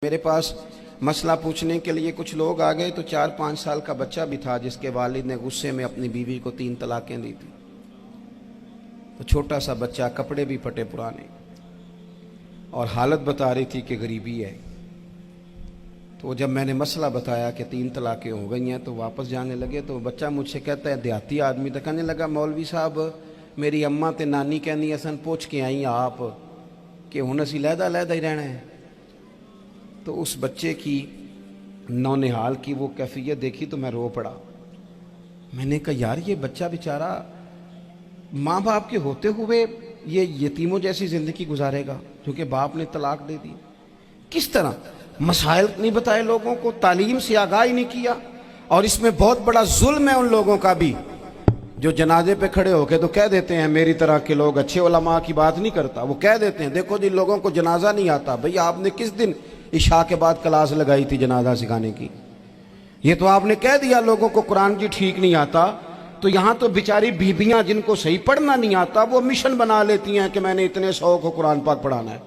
میرے پاس مسئلہ پوچھنے کے لیے کچھ لوگ آ گئے تو 4-5 سال کا بچہ بھی تھا جس کے والد نے غصے میں اپنی بیوی کو 3 طلاقیں دی تھی۔ تو چھوٹا سا بچہ، کپڑے بھی پھٹے پرانے، اور حالت بتا رہی تھی کہ غریبی ہے۔ تو جب میں نے مسئلہ بتایا کہ 3 طلاقیں ہو گئی ہیں تو واپس جانے لگے، تو بچہ مجھ سے کہتا ہے، دیہاتی آدمی تو کہنے لگا، مولوی صاحب میری اماں تے نانی کہنی اسن پوچھ کے آئی آپ کہ ہن اسی علیحدہ ہی رہنا ہے۔ تو اس بچے کی نونہال کی وہ کیفیت دیکھی تو میں رو پڑا۔ میں نے کہا یار یہ بچہ بیچارہ ماں باپ کے ہوتے ہوئے یہ یتیموں جیسی زندگی گزارے گا جو کہ باپ نے طلاق دے دی؟ کس طرح مسائل نہیں بتائے لوگوں کو، تعلیم سے آگاہی نہیں کیا۔ اور اس میں بہت بڑا ظلم ہے ان لوگوں کا بھی جو جنازے پہ کھڑے ہو کے تو کہہ دیتے ہیں، میری طرح کے لوگ اچھے علماء کی بات نہیں کرتا، وہ کہہ دیتے ہیں دیکھو جن لوگوں کو جنازہ نہیں آتا، بھئی آپ نے کس دن عشاء کے بعد کلاس لگائی تھی جنازہ سکھانے کی؟ یہ تو آپ نے کہہ دیا لوگوں کو قرآن کی ٹھیک نہیں آتا، تو یہاں تو بیچاری بیبیاں جن کو صحیح پڑھنا نہیں آتا وہ مشن بنا لیتی ہیں کہ میں نے اتنے 100 کو قرآن پاک پڑھانا ہے،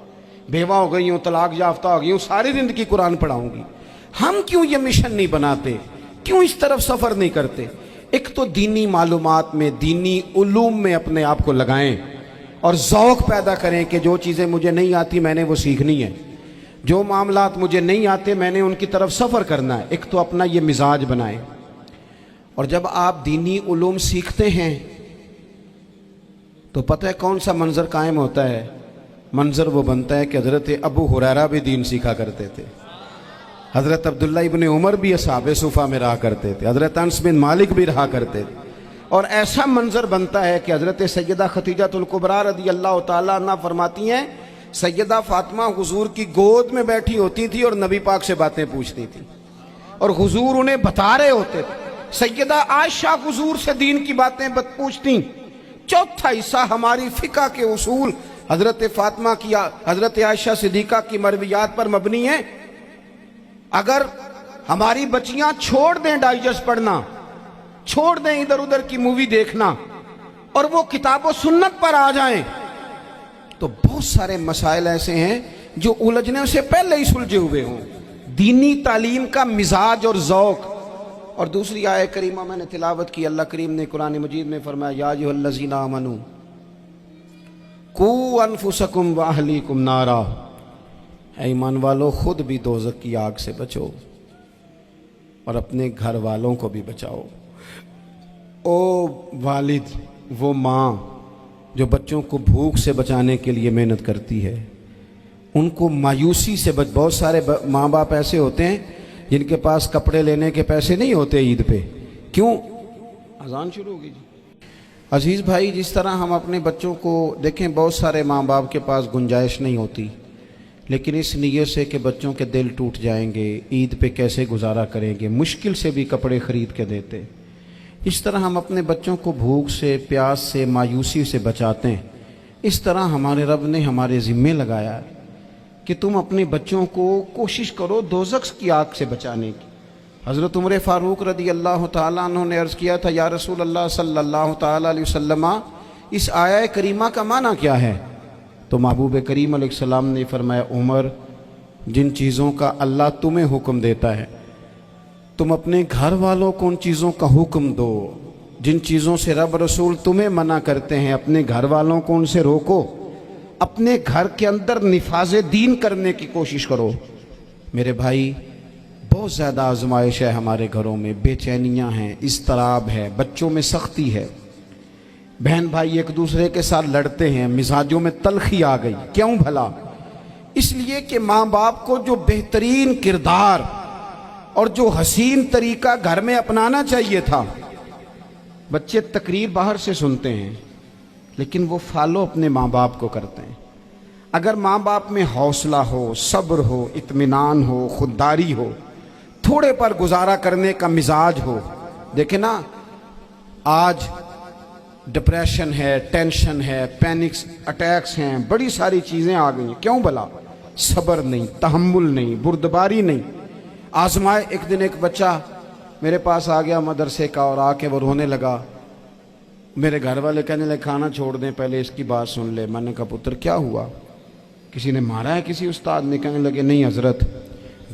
بیوہ ہو گئی ہوں، طلاق یافتہ ہو گئی ہوں، ساری زندگی قرآن پڑھاؤں گی۔ ہم کیوں یہ مشن نہیں بناتے؟ کیوں اس طرف سفر نہیں کرتے؟ ایک تو دینی معلومات میں، دینی علوم میں اپنے آپ کو لگائیں اور ذوق پیدا کریں کہ جو چیزیں مجھے نہیں آتی میں نے وہ سیکھنی ہے، جو معاملات مجھے نہیں آتے میں نے ان کی طرف سفر کرنا ہے۔ ایک تو اپنا یہ مزاج بنائیں، اور جب آپ دینی علوم سیکھتے ہیں تو پتہ ہے کون سا منظر قائم ہوتا ہے؟ منظر وہ بنتا ہے کہ حضرت ابو ہریرہ بھی دین سیکھا کرتے تھے، حضرت عبداللہ ابن عمر بھی اصحاب صفہ میں رہا کرتے تھے، حضرت انس بن مالک بھی رہا کرتے تھے، اور ایسا منظر بنتا ہے کہ حضرت سیدہ خدیجہ الکبریٰ رضی اللہ تعالیٰ عنہ فرماتی ہیں سیدہ فاطمہ حضور کی گود میں بیٹھی ہوتی تھی اور نبی پاک سے باتیں پوچھتی تھی اور حضور انہیں بتا رہے ہوتے تھے۔ سیدہ عائشہ حضور سے دین کی باتیں پوچھتی۔ چوتھا حصہ ہماری فقہ کے اصول حضرت فاطمہ کی، حضرت عائشہ صدیقہ کی مرویات پر مبنی ہیں۔ اگر ہماری بچیاں چھوڑ دیں ڈائجسٹ پڑھنا، چھوڑ دیں ادھر ادھر کی مووی دیکھنا، اور وہ کتاب و سنت پر آ جائیں تو بہت سارے مسائل ایسے ہیں جو الجھنے سے پہلے ہی سلجھے ہوئے ہوں۔ دینی تعلیم کا مزاج اور ذوق۔ اور دوسری آیت کریمہ میں نے تلاوت کی، اللہ کریم نے قرآن مجید میں فرمایا، یا ایھا الذین آمنوا قوا انفسکم واہلیکم نارا، اے ایمان والو خود بھی دوزخ کی آگ سے بچو اور اپنے گھر والوں کو بھی بچاؤ۔ او والد، وہ ماں جو بچوں کو بھوک سے بچانے کے لیے محنت کرتی ہے، ان کو مایوسی سے بہت سارے ماں باپ ایسے ہوتے ہیں جن کے پاس کپڑے لینے کے پیسے نہیں ہوتے عید پہ۔ کیوں؟ اذان شروع ہوگی جی۔ عزیز بھائی، جس طرح ہم اپنے بچوں کو دیکھیں، بہت سارے ماں باپ کے پاس گنجائش نہیں ہوتی، لیکن اس نیت سے کہ بچوں کے دل ٹوٹ جائیں گے، عید پہ کیسے گزارا کریں گے، مشکل سے بھی کپڑے خرید کے دیتے۔ اس طرح ہم اپنے بچوں کو بھوک سے، پیاس سے، مایوسی سے بچاتے ہیں۔ اس طرح ہمارے رب نے ہمارے ذمے لگایا ہے کہ تم اپنے بچوں کو کوشش کرو دوزخ کی آگ سے بچانے کی۔ حضرت عمر فاروق رضی اللہ تعالیٰ عنہ نے عرض کیا تھا، یا رسول اللہ صلی اللہ تعالیٰ علیہ وسلم، اس آیہ کریمہ کا معنی کیا ہے؟ تو محبوب کریم علیہ السلام نے فرمایا، عمر، جن چیزوں کا اللہ تمہیں حکم دیتا ہے تم اپنے گھر والوں کو ان چیزوں کا حکم دو، جن چیزوں سے رب رسول تمہیں منع کرتے ہیں اپنے گھر والوں کو ان سے روکو، اپنے گھر کے اندر نفاذ دین کرنے کی کوشش کرو۔ میرے بھائی، بہت زیادہ آزمائش ہے ہمارے گھروں میں، بے چینیاں ہیں، اضطراب ہے، بچوں میں سختی ہے، بہن بھائی ایک دوسرے کے ساتھ لڑتے ہیں، مزاجوں میں تلخی آ گئی۔ کیوں بھلا؟ اس لیے کہ ماں باپ کو جو بہترین کردار اور جو حسین طریقہ گھر میں اپنانا چاہیے تھا، بچے تقریر باہر سے سنتے ہیں لیکن وہ فالو اپنے ماں باپ کو کرتے ہیں۔ اگر ماں باپ میں حوصلہ ہو، صبر ہو، اطمینان ہو، خودداری ہو، تھوڑے پر گزارا کرنے کا مزاج ہو۔ دیکھیں نا، آج ڈپریشن ہے، ٹینشن ہے، پینکس اٹیکس ہیں، بڑی ساری چیزیں آ گئی ہیں۔ کیوں بھلا؟ صبر نہیں، تحمل نہیں، بردباری نہیں۔ آزمائے۔ ایک دن ایک بچہ میرے پاس آ گیا مدرسے کا، اور آ کے وہ رونے لگا۔ میرے گھر والے کہنے لگے کھانا چھوڑ دیں، پہلے اس کی بات سن لے۔ میں نے کہا پتر کیا ہوا؟ کسی نے مارا ہے؟ کسی استاد نے؟ کہنے لگے نہیں حضرت،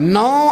9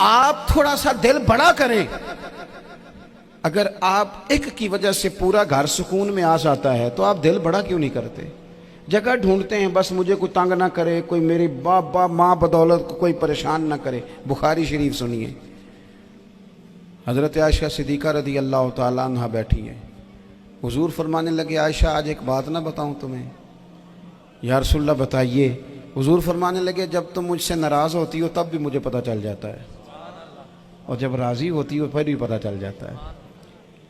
آپ تھوڑا سا دل بڑا کریں. اگر آپ ایک کی وجہ سے پورا گھر سکون میں آ جاتا ہے تو آپ دل بڑا کیوں نہیں کرتے؟ جگہ ڈھونڈتے ہیں بس مجھے کوئی تنگ نہ کرے، کوئی میری باپ ماں بدولت کو کوئی پریشان نہ کرے. بخاری شریف سنیے، حضرت عائشہ صدیقہ رضی اللہ تعالیٰ عنہ بیٹھی ہیں. حضور فرمانے لگے عائشہ آج ایک بات نہ بتاؤں تمہیں؟ یا رسول اللہ بتائیے. حضور فرمانے لگے جب تم مجھ سے ناراض ہوتی ہو تب بھی مجھے پتہ چل جاتا ہے، اور جب راضی ہوتی ہو پھر بھی پتہ چل جاتا ہے.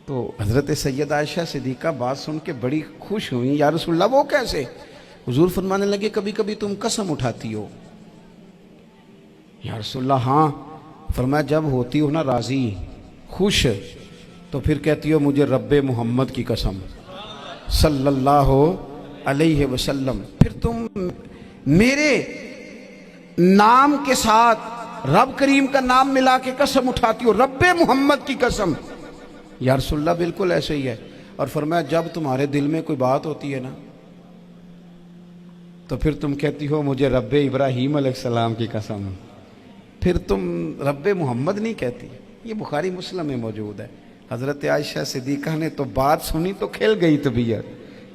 تو حضرت سید عائشہ صدیقہ بات سن کے بڑی خوش ہوئی. یا رسول اللہ وہ کیسے؟ حضور فرمانے لگے کبھی کبھی تم قسم اٹھاتی ہو. یا رسول اللہ ہاں. فرمایا جب ہوتی ہو نا راضی خوش تو پھر کہتی ہو مجھے رب محمد کی قسم صلی اللہ علیہ وسلم. پھر تم میرے نام کے ساتھ رب کریم کا نام ملا کے قسم اٹھاتی ہو رب محمد کی قسم. یا رسول اللہ بالکل ایسے ہی ہے. اور فرمایا جب تمہارے دل میں کوئی بات ہوتی ہے نا تو پھر تم کہتی ہو مجھے رب ابراہیم علیہ السلام کی قسم. پھر تم رب محمد نہیں کہتی. یہ بخاری مسلم میں موجود ہے. حضرت عائشہ صدیقہ نے تو بات سنی تو کھل گئی طبیعت.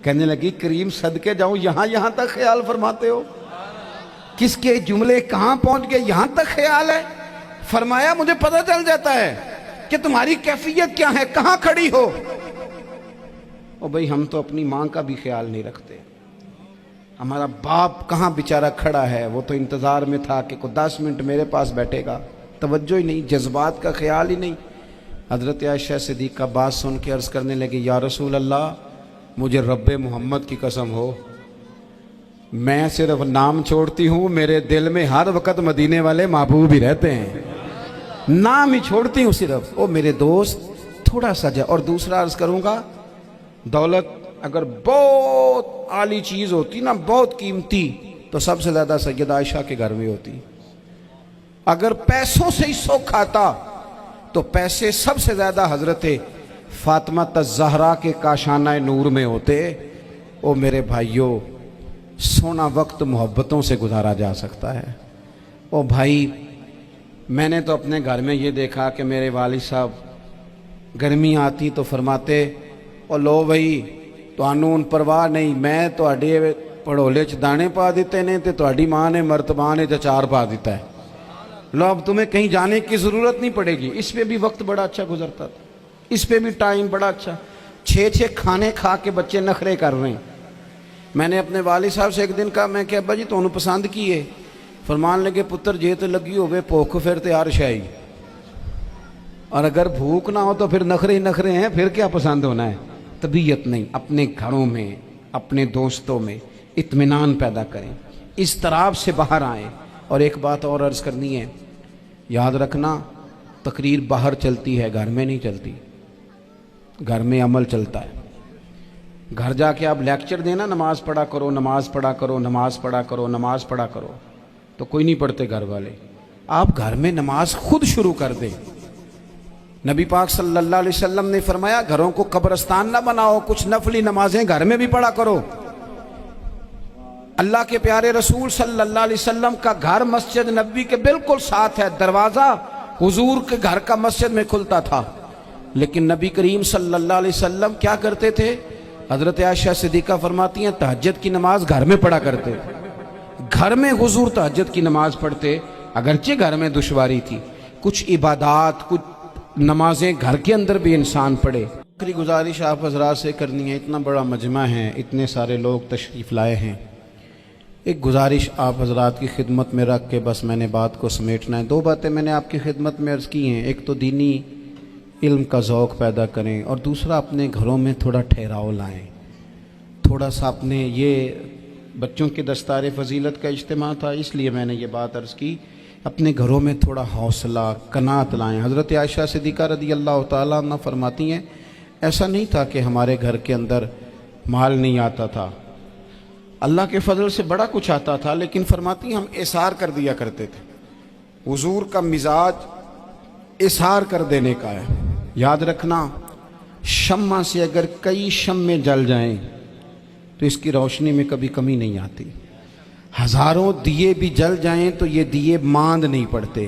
کہنے لگی کریم صدقے جاؤں یہاں تک خیال فرماتے ہو؟ کس کے جملے کہاں پہنچ گئے یہاں تک خیال ہے؟ فرمایا مجھے پتہ چل جاتا ہے کہ تمہاری کیفیت کیا ہے، کہاں کھڑی ہو. اور بھئی ہم تو اپنی ماں کا بھی خیال نہیں رکھتے. ہمارا باپ کہاں بیچارہ کھڑا ہے، وہ تو انتظار میں تھا کہ کوئی 10 منٹ میرے پاس بیٹھے گا. توجہ ہی نہیں، جذبات کا خیال ہی نہیں. حضرت عائشہ صدیقہ بات سن کے عرض کرنے لگے یا رسول اللہ مجھے رب محمد کی قسم ہو میں صرف نام چھوڑتی ہوں، میرے دل میں ہر وقت مدینے والے محبوب ہی رہتے ہیں. نام ہی چھوڑتی ہوں صرف. او میرے دوست تھوڑا سا جا. اور دوسرا عرض کروں گا دولت اگر بہت عالی چیز ہوتی نا، بہت قیمتی، تو سب سے زیادہ سید عائشہ کے گھر میں ہوتی. اگر پیسوں سے ہی سکھ آتا تو پیسے سب سے زیادہ حضرت فاطمہ الزہرا کے کاشانہ نور میں ہوتے. او میرے بھائیوں سونا وقت محبتوں سے گزارا جا سکتا ہے. او بھائی میں نے تو اپنے گھر میں یہ دیکھا کہ میرے والد صاحب گرمی آتی تو فرماتے او لو بھائی تانوں پرواہ نہیں، میں تواڈے پڑھولے چ دانے پا دیتے نے تے تواڈی ماں نے مرتبان تے اچار پا دیتا ہے. لو اب تمہیں کہیں جانے کی ضرورت نہیں پڑے گی. اس پہ بھی وقت بڑا اچھا گزرتا تھا، اس پہ بھی ٹائم بڑا اچھا. 6 کھانے کھا کے بچے نخرے کر رہے ہیں. میں نے اپنے والد صاحب سے ایک دن کہا میں کہ ابا جی تانوں پسند کی ہے؟ فرمان لگے پتر جے تے لگی ہوئے بھوک پھر تے ہر شے، اور اگر بھوک نہ ہو تو پھر نخرے ہی نخرے ہیں، پھر کیا پسند ہونا ہے؟ طبیعت نہیں. اپنے گھروں میں اپنے دوستوں میں اطمینان پیدا کریں، اضطراب سے باہر آئیں. اور ایک بات اور عرض کرنی ہے، یاد رکھنا تقریر باہر چلتی ہے گھر میں نہیں چلتی. گھر میں عمل چلتا ہے. گھر جا کے آپ لیکچر دینا نماز پڑھا کرو نماز پڑھا کرو نماز پڑھا کرو نماز پڑھا کرو تو کوئی نہیں پڑھتے گھر والے. آپ گھر میں نماز خود شروع کر دیں. نبی پاک صلی اللہ علیہ وسلم نے فرمایا گھروں کو قبرستان نہ بناؤ، کچھ نفلی نمازیں گھر میں بھی پڑھا کرو. اللہ کے پیارے رسول صلی اللہ علیہ وسلم کا گھر مسجد نبوی کے بالکل ساتھ ہے. دروازہ حضور کے گھر کا مسجد میں کھلتا تھا. لیکن نبی کریم صلی اللہ علیہ وسلم کیا کرتے تھے؟ حضرت عائشہ صدیقہ فرماتی ہیں تہجد کی نماز گھر میں پڑھا کرتے. گھر میں حضور تہجد کی نماز پڑھتے. اگرچہ گھر میں دشواری تھی، کچھ عبادات کچھ نمازیں گھر کے اندر بھی انسان پڑھے. آخری گزارش آپ حضرات سے کرنی ہے. اتنا بڑا مجمع ہے، اتنے سارے لوگ تشریف لائے ہیں. ایک گزارش آپ حضرات کی خدمت میں رکھ کے بس میں نے بات کو سمیٹنا ہے. 2 باتیں میں نے آپ کی خدمت میں عرض کی ہیں. ایک تو دینی علم کا ذوق پیدا کریں، اور دوسرا اپنے گھروں میں تھوڑا ٹھہراؤ لائیں. تھوڑا سا اپنے یہ بچوں کی دستار فضیلت کا اجتماع تھا اس لیے میں نے یہ بات عرض کی. اپنے گھروں میں تھوڑا حوصلہ قناعت لائیں. حضرت عائشہ صدیقہ رضی اللہ تعالیٰ عنہ فرماتی ہیں ایسا نہیں تھا کہ ہمارے گھر کے اندر مال نہیں آتا تھا، اللہ کے فضل سے بڑا کچھ آتا تھا، لیکن فرماتی ہم اثار کر دیا کرتے تھے. حضور کا مزاج اثار کر دینے کا ہے. یاد رکھنا شمع سے اگر کئی شمع جل جائیں تو اس کی روشنی میں کبھی کمی نہیں آتی. ہزاروں دیے بھی جل جائیں تو یہ دیے ماند نہیں پڑتے.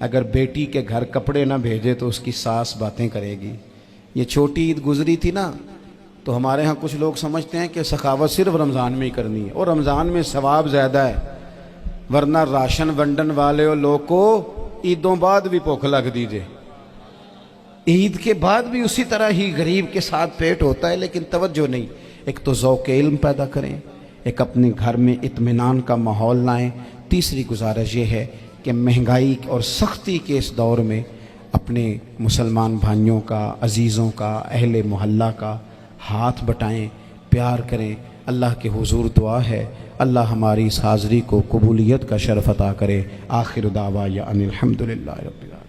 اگر بیٹی کے گھر کپڑے نہ بھیجے تو اس کی ساس باتیں کرے گی۔ یہ چھوٹی عید گزری تھی نا، تو ہمارے ہاں کچھ لوگ سمجھتے ہیں کہ سخاوت صرف رمضان میں ہی کرنی ہے، اور رمضان میں ثواب زیادہ ہے، ورنہ راشن ونڈن والے لوگ کو عیدوں بعد بھی بھوک لگ دیجئے، عید کے بعد بھی اسی طرح ہی غریب کے ساتھ پیٹ ہوتا ہے، لیکن توجہ نہیں۔ ایک تو ذوق علم پیدا کریں، ایک اپنے گھر میں اطمینان کا ماحول لائیں۔ تیسری گزارش یہ ہے کہ مہنگائی اور سختی کے اس دور میں اپنے مسلمان بھائیوں کا، عزیزوں کا، اہل محلہ کا ہاتھ بٹائیں، پیار کریں۔ اللہ کے حضور دعا ہے اللہ ہماری اس حاضری کو قبولیت کا شرف عطا کرے۔ آخر دعوانا ان الحمدللہ رب العالمین۔